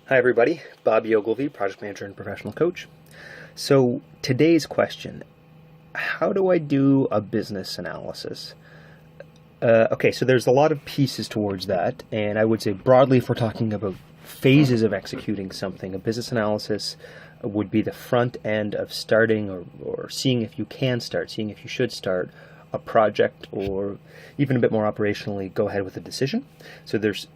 Hi everybody, Bob Ogilvy, Project Manager and Professional Coach. So today's question, how do I do a business analysis? Okay, so there's a lot of pieces towards that, and I would say broadly if we're talking about phases of executing something, a business analysis would be the front end of starting or seeing if you can start, seeing if you should start a project, or even a bit more operationally, go ahead with a decision. So there's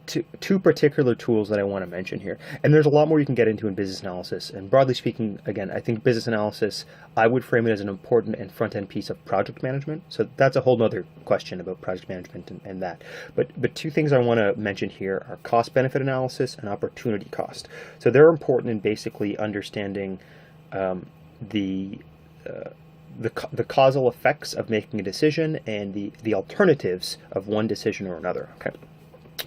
two particular tools that I want to mention here. And there's a lot more you can get into in business analysis. And broadly speaking, again, I think business analysis, I would frame it as an important and front-end piece of project management. So that's a whole other question about project management and that. But two things I want to mention here are cost-benefit analysis and opportunity cost. So they're important in basically understanding the causal effects of making a decision and the alternatives of one decision or another. Okay.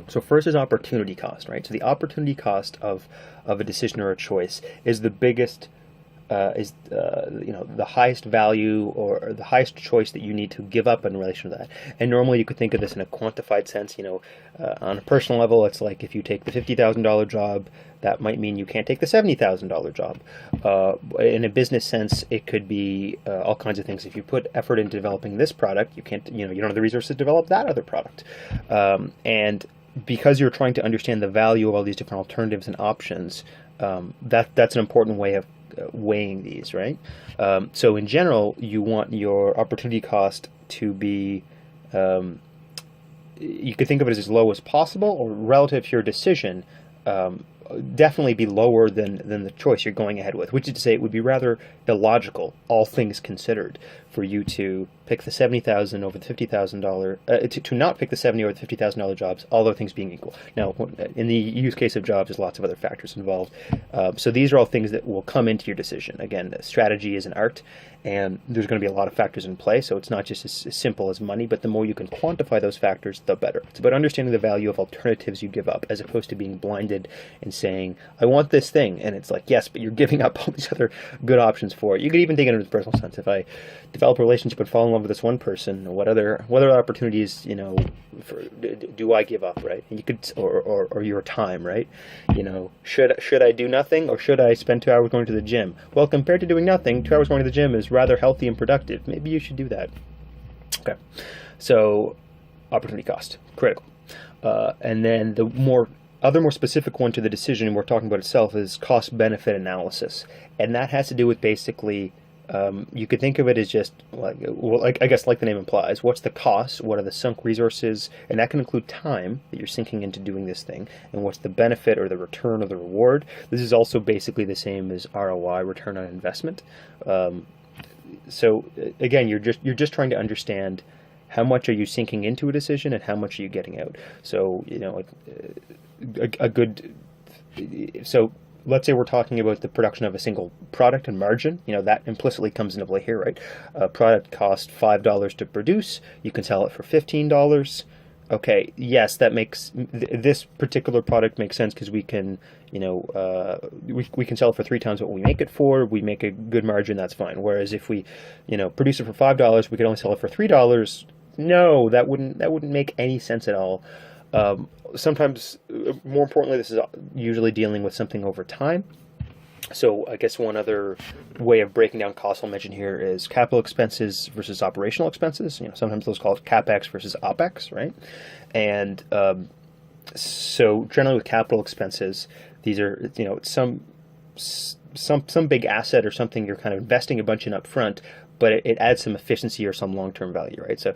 So first is opportunity cost, right? So the opportunity cost of a decision or a choice is the biggest, the highest value or the highest choice that you need to give up in relation to that. And normally you could think of this in a quantified sense. On a personal level, it's like if you take the $50,000 job, that might mean you can't take the $70,000 job. In a business sense, it could be all kinds of things. If you put effort into developing this product, you can't, you don't have the resources to develop that other product. And because you're trying to understand the value of all these different alternatives and options, that's an important way of weighing these, right? So in general, you want your opportunity cost to be, you could think of it as low as possible, or relative to your decision, definitely be lower than the choice you're going ahead with, which is to say it would be rather illogical, all things considered, for you to pick the $70,000 over the $50,000, to not pick the $70,000 over the $50,000 jobs, all other things being equal. Now, in the use case of jobs, there's lots of other factors involved. So these are all things that will come into your decision. Again, strategy is an art, and there's going to be a lot of factors in play, so it's not just as simple as money, but the more you can quantify those factors, the better. It's about understanding the value of alternatives you give up, as opposed to being blinded and saying, I want this thing, and it's like, yes, but you're giving up all these other good options for it. You could even take it in a personal sense. If I develop a relationship and fall in love with this one person, what other opportunities, do I give up, right? And you could, or your time, right? Should I do nothing, or should I spend 2 hours going to the gym? Well, compared to doing nothing, 2 hours going to the gym is rather healthy and productive. Maybe you should do that. Okay, so opportunity cost, critical. And then the more specific one to the decision we're talking about itself is cost-benefit analysis, and that has to do with basically, you could think of it as just I guess like the name implies, what's the cost, what are the sunk resources, and that can include time that you're sinking into doing this thing, and what's the benefit or the return or the reward. This is also basically the same as ROI, return on investment. So again, you're just trying to understand how much are you sinking into a decision and how much are you getting out. So so let's say we're talking about the production of a single product and margin. That implicitly comes into play here, right? A product costs $5 to produce. You can sell it for $15. Okay, yes, that makes this particular product makes sense because we can, we can sell it for 3 times what we make it for. We make a good margin. That's fine. Whereas if we, produce it for $5, we could only sell it for $3. No, that wouldn't make any sense at all. Sometimes, more importantly, this is usually dealing with something over time. So I guess one other way of breaking down costs I'll mention here is capital expenses versus operational expenses. Sometimes those call it CapEx versus OpEx, right? And so generally with capital expenses, these are some big asset or something you're kind of investing a bunch in up front, but it adds some efficiency or some long-term value, right? So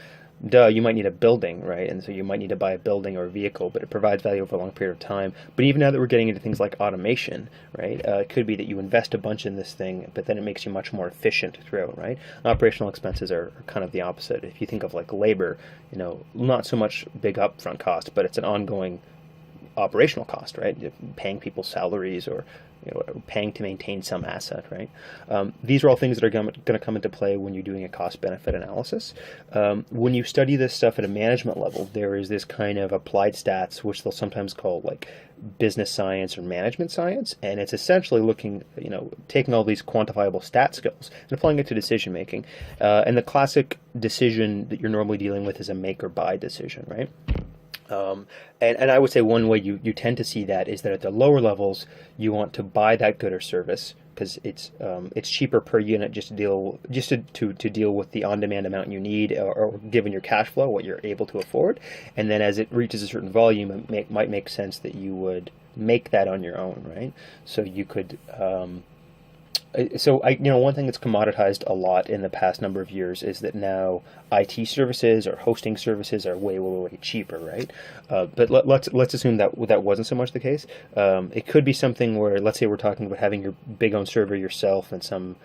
you might need a building, right? And so you might need to buy a building or a vehicle, but it provides value over a long period of time. But even now that we're getting into things like automation, right? It could be that you invest a bunch in this thing, but then it makes you much more efficient throughout, right? Operational expenses are kind of the opposite. If you think of like labor, not so much big upfront cost, but it's an ongoing operational cost, right? Paying people salaries or paying to maintain some asset, right? These are all things that are going to come into play when you're doing a cost-benefit analysis. When you study this stuff at a management level, there is this kind of applied stats, which they'll sometimes call like business science or management science, and it's essentially looking, taking all these quantifiable stat skills and applying it to decision making. And the classic decision that you're normally dealing with is a make or buy decision, right? And I would say one way you tend to see that is that at the lower levels, you want to buy that good or service because it's cheaper per unit just to deal with the on-demand amount you need, or given your cash flow, what you're able to afford. And then as it reaches a certain volume, it might make sense that you would make that on your own, right? So you could. One thing that's commoditized a lot in the past number of years is that now IT services or hosting services are way cheaper, right? But let's assume that that wasn't so much the case. It could be something where, let's say, we're talking about having your big own server yourself, and some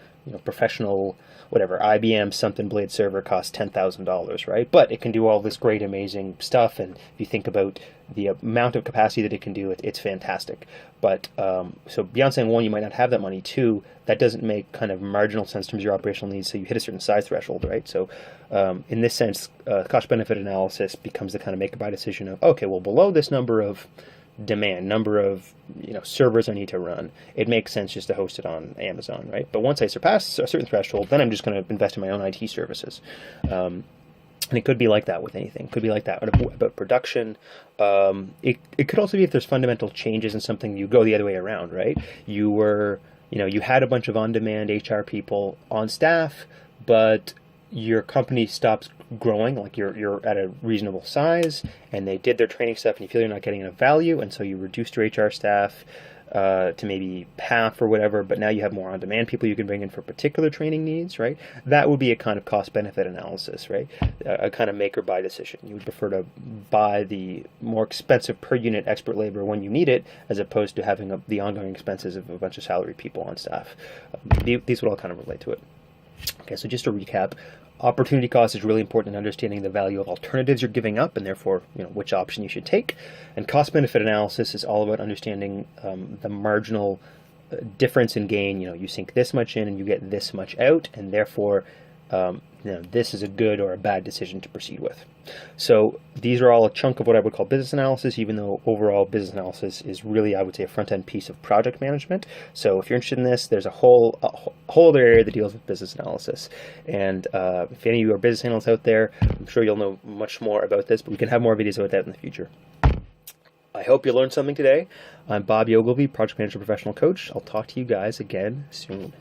professional, whatever, IBM something blade server costs $10,000, right? But it can do all this great, amazing stuff, and if you think about the amount of capacity that it can do, it's fantastic. But so beyond saying, one, you might not have that money. Two, that doesn't make kind of marginal sense in terms of your operational needs. So you hit a certain size threshold, right? So in this sense, cost-benefit analysis becomes the kind of make or buy decision of, okay, well, below this number of number of servers I need to run, it makes sense just to host it on Amazon, right? But once I surpass a certain threshold, then I'm just going to invest in my own IT services. And it could be like that with anything. It could be like that about production. It could also be if there's fundamental changes in something, you go the other way around, right? You had a bunch of on-demand HR people on staff, but your company stops growing, like you're at a reasonable size, and they did their training stuff, and you feel you're not getting enough value, and so you reduced your HR staff to maybe half or whatever, but now you have more on-demand people you can bring in for particular training needs, right? That would be a kind of cost-benefit analysis, right? A kind of make or buy decision. You would prefer to buy the more expensive per unit expert labor when you need it, as opposed to having the ongoing expenses of a bunch of salary people on staff. These would all kind of relate to it. Okay, so just to recap, opportunity cost is really important in understanding the value of alternatives you're giving up, and therefore, which option you should take. And cost-benefit analysis is all about understanding the marginal difference in gain. You sink this much in and you get this much out, and therefore, this is a good or a bad decision to proceed with. So these are all a chunk of what I would call business analysis, even though overall business analysis is really, I would say, a front-end piece of project management. So if you're interested in this, there's a whole other area that deals with business analysis. And if any of you are business analysts out there, I'm sure you'll know much more about this, but we can have more videos about that in the future. I hope you learned something today. I'm Bob Ogilvy, Project Manager Professional Coach. I'll talk to you guys again soon.